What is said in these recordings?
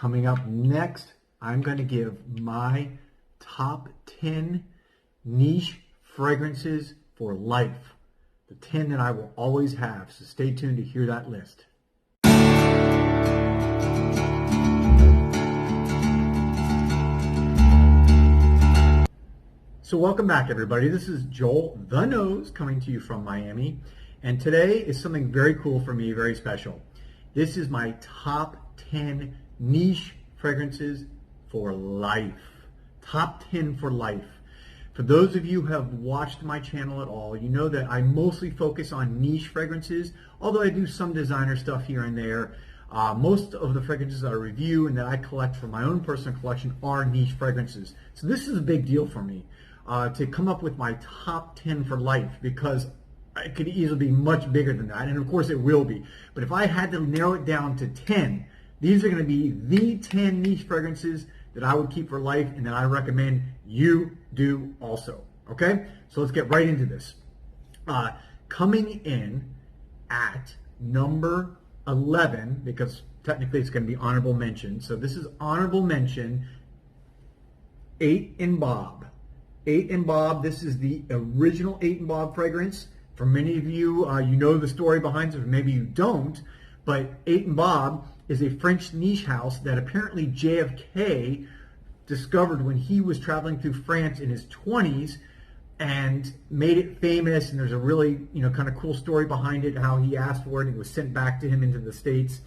Coming up next, I'm going to give my top 10 niche fragrances for life. The 10 that I will always have. So stay tuned to hear that list. So welcome back, everybody. This is Joel the Nose coming to you from Miami. And today is something very cool for me, very special. This is my top 10 niche fragrances for life. Top 10 for life. For those of you who have watched my channel at all, you know that I mostly focus on niche fragrances, although I do some designer stuff here and there. Most of the fragrances that I review and that I collect for my own personal collection are niche fragrances. So this is a big deal for me to come up with my top 10 for life, because it could easily be much bigger than that, and of course it will be. But if I had to narrow it down to 10, these are going to be the 10 niche fragrances that I would keep for life and that I recommend you do also. Okay? So let's get right into this. Coming in at number 11, because technically it's going to be honorable mention. So this is honorable mention, 8 and Bob. 8 and Bob, this is the original 8 and Bob fragrance. For many of you, you know the story behind it, or maybe you don't, but 8 and Bob is a French niche house that apparently JFK discovered when he was traveling through France in his 20s and made it famous. And there's a really, kind of cool story behind it, how he asked for it and it was sent back to him into the States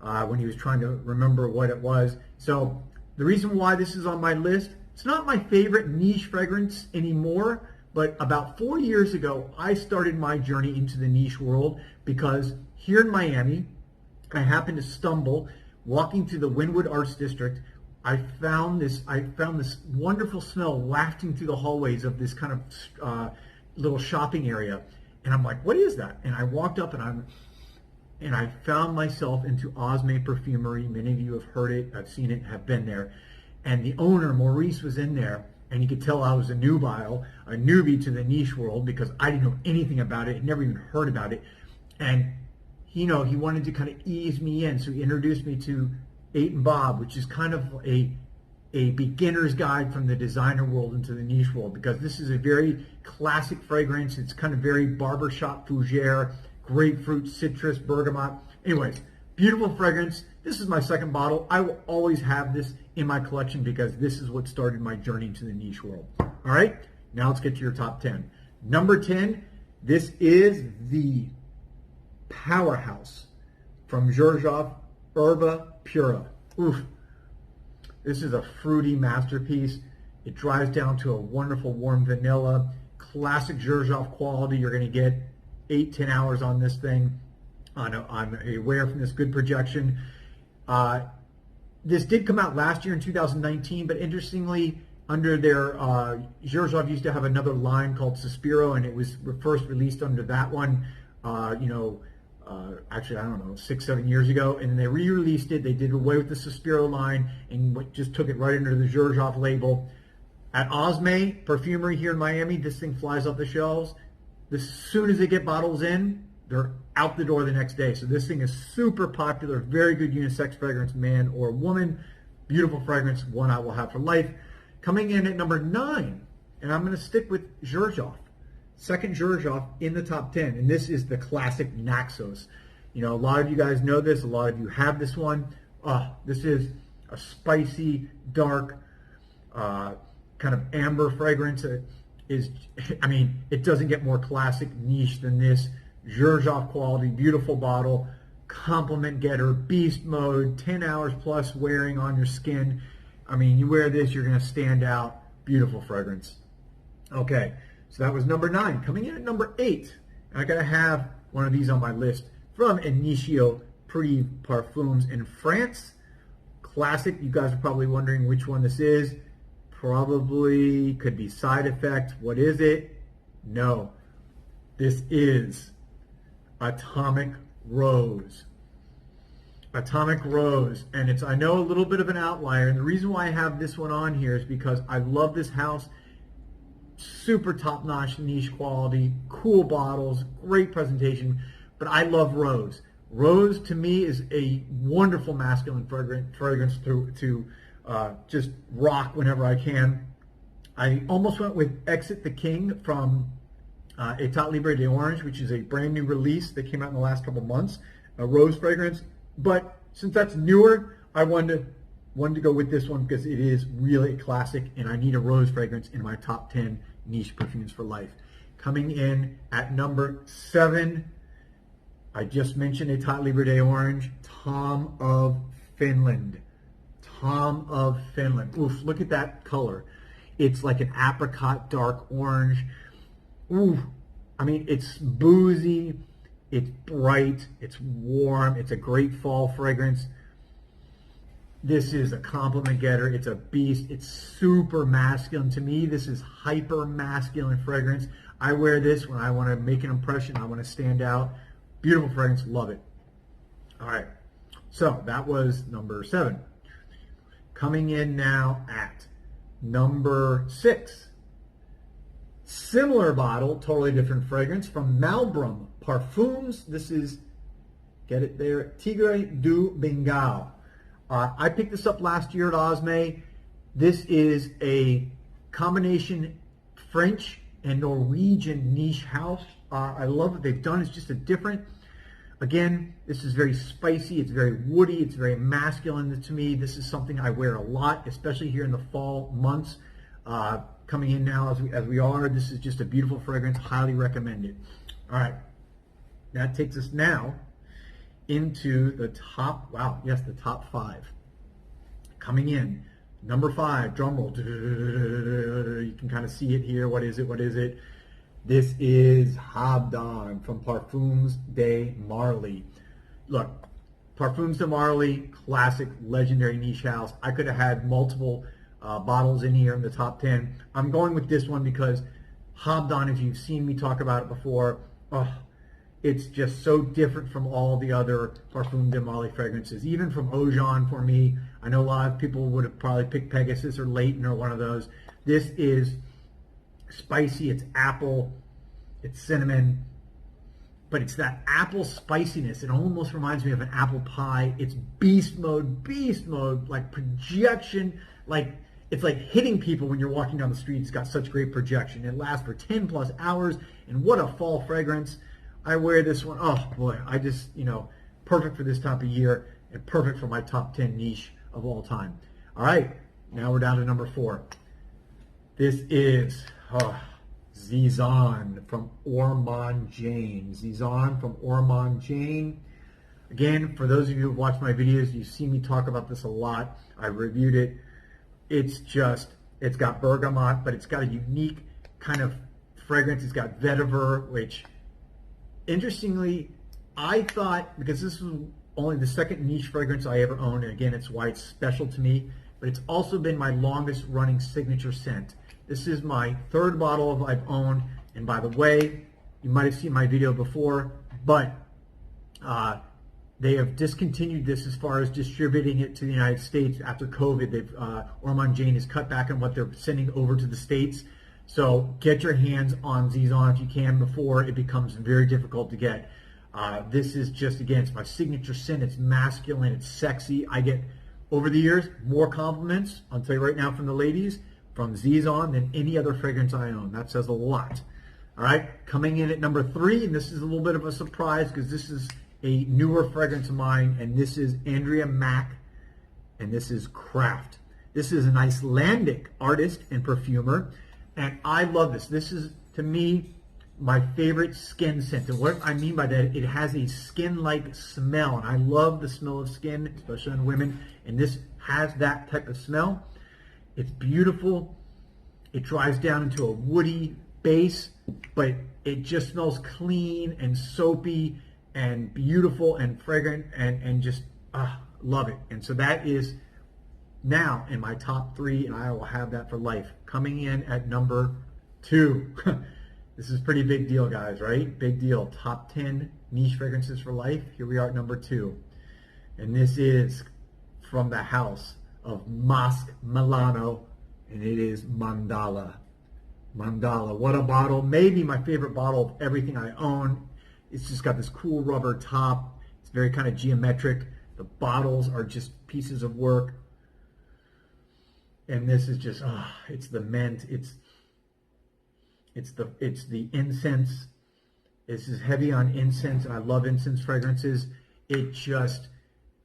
when he was trying to remember what it was. So the reason why this is on my list, it's not my favorite niche fragrance anymore, but about 4 years ago, I started my journey into the niche world because here in Miami, I happened to stumble walking through the Wynwood Arts District. I found this wonderful smell wafting through the hallways of this kind of little shopping area, and I'm like, what is that? And I walked up and I found myself into Osme Perfumery. Many of you have heard it, I've seen it, have been there, and the owner Maurice was in there, and you could tell I was a newbie to the niche world because I didn't know anything about it, never even heard about it, and he wanted to kind of ease me in, so he introduced me to 8 and Bob, which is kind of a beginner's guide from the designer world into the niche world, because this is a very classic fragrance. It's kind of very barbershop fougere, grapefruit, citrus, bergamot. Anyways, beautiful fragrance. This is my second bottle. I will always have this in my collection because this is what started my journey into the niche world. All right, now let's get to your top 10. Number 10, this is the powerhouse from Xerjoff, Herba Pura. Oof. This is a fruity masterpiece. It dries down to a wonderful warm vanilla, classic Xerjoff quality. You're going to get 8-10 hours on this thing. I'm aware from this good projection. This did come out last year in 2019, but interestingly, under their Xerjoff used to have another line called Suspiro, and it was first released under that one. Actually, I don't know, 6-7 years ago, and then they re-released it. They did away with the Suspiro line and just took it right under the Xerjoff label. At Osme Perfumery here in Miami, this thing flies off the shelves. As soon as they get bottles in, they're out the door the next day. So this thing is super popular, very good unisex fragrance, man or woman. Beautiful fragrance, one I will have for life. Coming in at number 9, and I'm going to stick with Xerjoff. Second Xerjoff in the top 10, and this is the classic Naxos. A lot of you guys know this. A lot of you have this one. This is a spicy, dark, kind of amber fragrance. It doesn't get more classic niche than this. Xerjoff quality, beautiful bottle, compliment getter, beast mode, 10 hours plus wearing on your skin. You wear this, you're going to stand out. Beautiful fragrance. Okay. So that was number 9. Coming in at number 8, I gotta have one of these on my list from Initio Privé Parfums in France. Classic. You guys are probably wondering which one this is. Probably could be Side Effect. What is it? No. This is Atomic Rose. Atomic Rose. And I know a little bit of an outlier. And the reason why I have this one on here is because I love this house. Super top-notch niche quality, cool bottles, great presentation, but I love Rose. Rose to me is a wonderful masculine fragrance to just rock whenever I can. I almost went with Exit the King from Untitled Chapter, which is a brand new release that came out in the last couple months, a rose fragrance. But since that's newer, I wanted to go with this one because it is really a classic, and I need a rose fragrance in my top 10 niche perfumes for life. Coming in at number 7, I just mentioned Untitled Chapter, Tom of Finland. Tom of Finland. Oof, look at that color. It's like an apricot dark orange. Ooh, I mean, it's boozy, it's bright, it's warm, it's a great fall fragrance. This is a compliment getter. It's a beast. It's super masculine. To me, this is hyper masculine fragrance. I wear this when I want to make an impression. I want to stand out. Beautiful fragrance. Love it. All right. So that was number 7. Coming in now at number 6. Similar bottle, totally different fragrance from Malbrum Parfums. This is, get it there, Tigre du Bengal. I picked this up last year at Osme. This is a combination French and Norwegian niche house. I love what they've done. It's just a different, again, this is very spicy. It's very woody. It's very masculine to me. This is something I wear a lot, especially here in the fall months. Coming in now as we are. This is just a beautiful fragrance. Highly recommend it. All right. That takes us now into the top, the top 5. Coming in, number 5, drum roll. You can kind of see it here. What is it? This is Habdan from Parfums de Marly. Look, Parfums de Marly, classic, legendary niche house. I could have had multiple bottles in here in the top 10. I'm going with this one because Habdan, if you've seen me talk about it before, it's just so different from all the other Parfum de Marly fragrances. Even from Ojan for me, I know a lot of people would have probably picked Pegasus or Leighton or one of those. This is spicy, it's apple, it's cinnamon, but it's that apple spiciness. It almost reminds me of an apple pie. It's beast mode, like projection, like it's like hitting people when you're walking down the street. It's got such great projection. It lasts for 10 plus hours, and what a fall fragrance. I wear this one. Oh boy, I just, perfect for this time of year and perfect for my top 10 niche of all time. All right, now we're down to number 4. This is Zizan from Ormond Jane. Zizan from Ormond Jane. Again, for those of you who have watched my videos, you've seen me talk about this a lot. I reviewed it. It's got bergamot, but it's got a unique kind of fragrance. It's got vetiver, which, interestingly, I thought, because this was only the second niche fragrance I ever owned, and again, it's why it's special to me, but it's also been my longest running signature scent. This is my 3rd bottle I've owned, and by the way, you might have seen my video before, but they have discontinued this as far as distributing it to the United States after COVID. Ormond Jane has cut back on what they're sending over to the States. So get your hands on Zizan if you can before it becomes very difficult to get. This is just, again, it's my signature scent. It's masculine. It's sexy. I get, over the years, more compliments, I'll tell you right now, from the ladies, from Zizan than any other fragrance I own. That says a lot. All right, coming in at number 3, and this is a little bit of a surprise because this is a newer fragrance of mine, and this is Andrea Mack, and this is Craft. This is an Icelandic artist and perfumer, and I love this. This is, to me, my favorite skin scent. And what I mean by that, it has a skin-like smell, and I love the smell of skin, especially on women, and this has that type of smell. It's beautiful. It dries down into a woody base, but it just smells clean and soapy and beautiful and fragrant and just love it. And so that is now in my top 3, and I will have that for life. Coming in at number 2. This is a pretty big deal, guys, right? Big deal. Top 10 niche fragrances for life. Here we are at number 2. And this is from the house of Mosque Milano, and it is Mandala. Mandala. What a bottle. Maybe my favorite bottle of everything I own. It's just got this cool rubber top. It's It's very kind of geometric. The bottles are just pieces of work. And this is just, it's the mint. It's the incense. This is heavy on incense, and I love incense fragrances. It just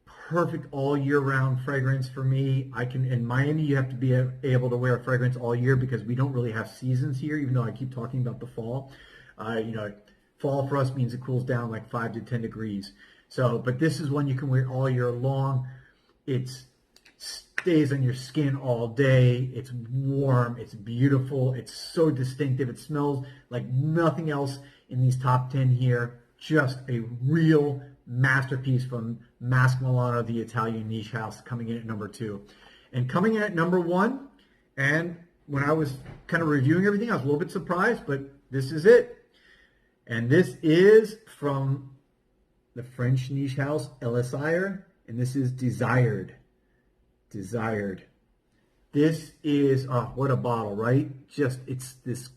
perfect all year round fragrance for me. In Miami, you have to be able to wear a fragrance all year because we don't really have seasons here, even though I keep talking about the fall. Fall for us means it cools down like 5 to 10 degrees. So, but this is one you can wear all year long. It stays on your skin all day. It's warm. It's beautiful. It's so distinctive. It smells like nothing else in these top 10 here. Just a real masterpiece from Masque Milano, the Italian niche house, coming in at number 2. And coming in at number 1, and when I was kind of reviewing everything, I was a little bit surprised, but this is it. And this is from the French niche house, Elixir, and this is Desired. Desired. This is, what a bottle, right? Just, it's this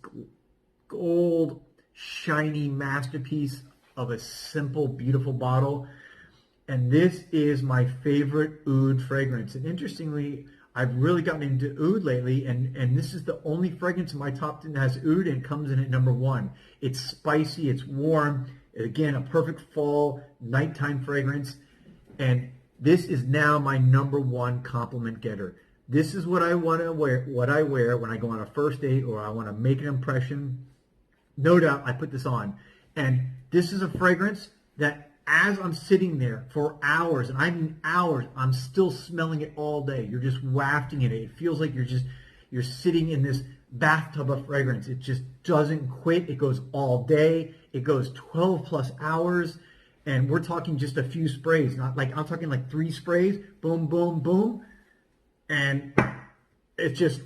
gold, shiny masterpiece of a simple, beautiful bottle. And this is my favorite oud fragrance. And interestingly, I've really gotten into oud lately, and this is the only fragrance in my top 10 that has oud, and it comes in at number 1. It's spicy, it's warm, again, a perfect fall, nighttime fragrance. And this is now my number 1 compliment getter. This is what I want to wear, what I wear when I go on a first date or I want to make an impression. No doubt I put this on. And this is a fragrance that as I'm sitting there for hours, and I mean hours, I'm still smelling it all day. You're just wafting it. It feels like you're sitting in this bathtub of fragrance. It just doesn't quit. It goes all day. It goes 12 plus hours. And we're talking just a few sprays, not like, I'm talking like 3 sprays, boom, boom, boom. And it's just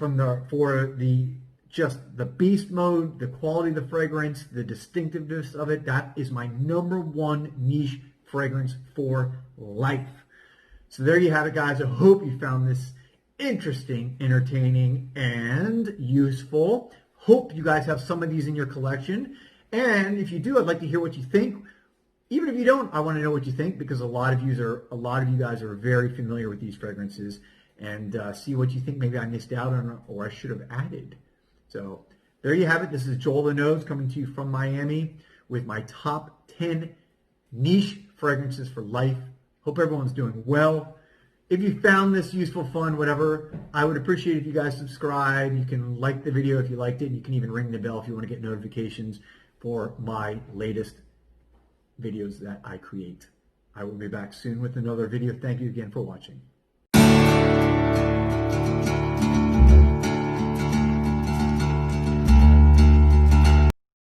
just the beast mode, the quality of the fragrance, the distinctiveness of it. That is my number 1 niche fragrance for life. So there you have it, guys. I hope you found this interesting, entertaining, and useful. Hope you guys have some of these in your collection. And if you do, I'd like to hear what you think. Even if you don't, I want to know what you think, because a lot of you guys are very familiar with these fragrances, and see what you think maybe I missed out on or I should have added. So there you have it. This is Joel the Nose coming to you from Miami with my top 10 niche fragrances for life. Hope everyone's doing well. If you found this useful, fun, whatever, I would appreciate if you guys subscribe. You can like the video if you liked it. And you can even ring the bell if you want to get notifications for my latest videos that I create. I will be back soon with another video. Thank you again for watching.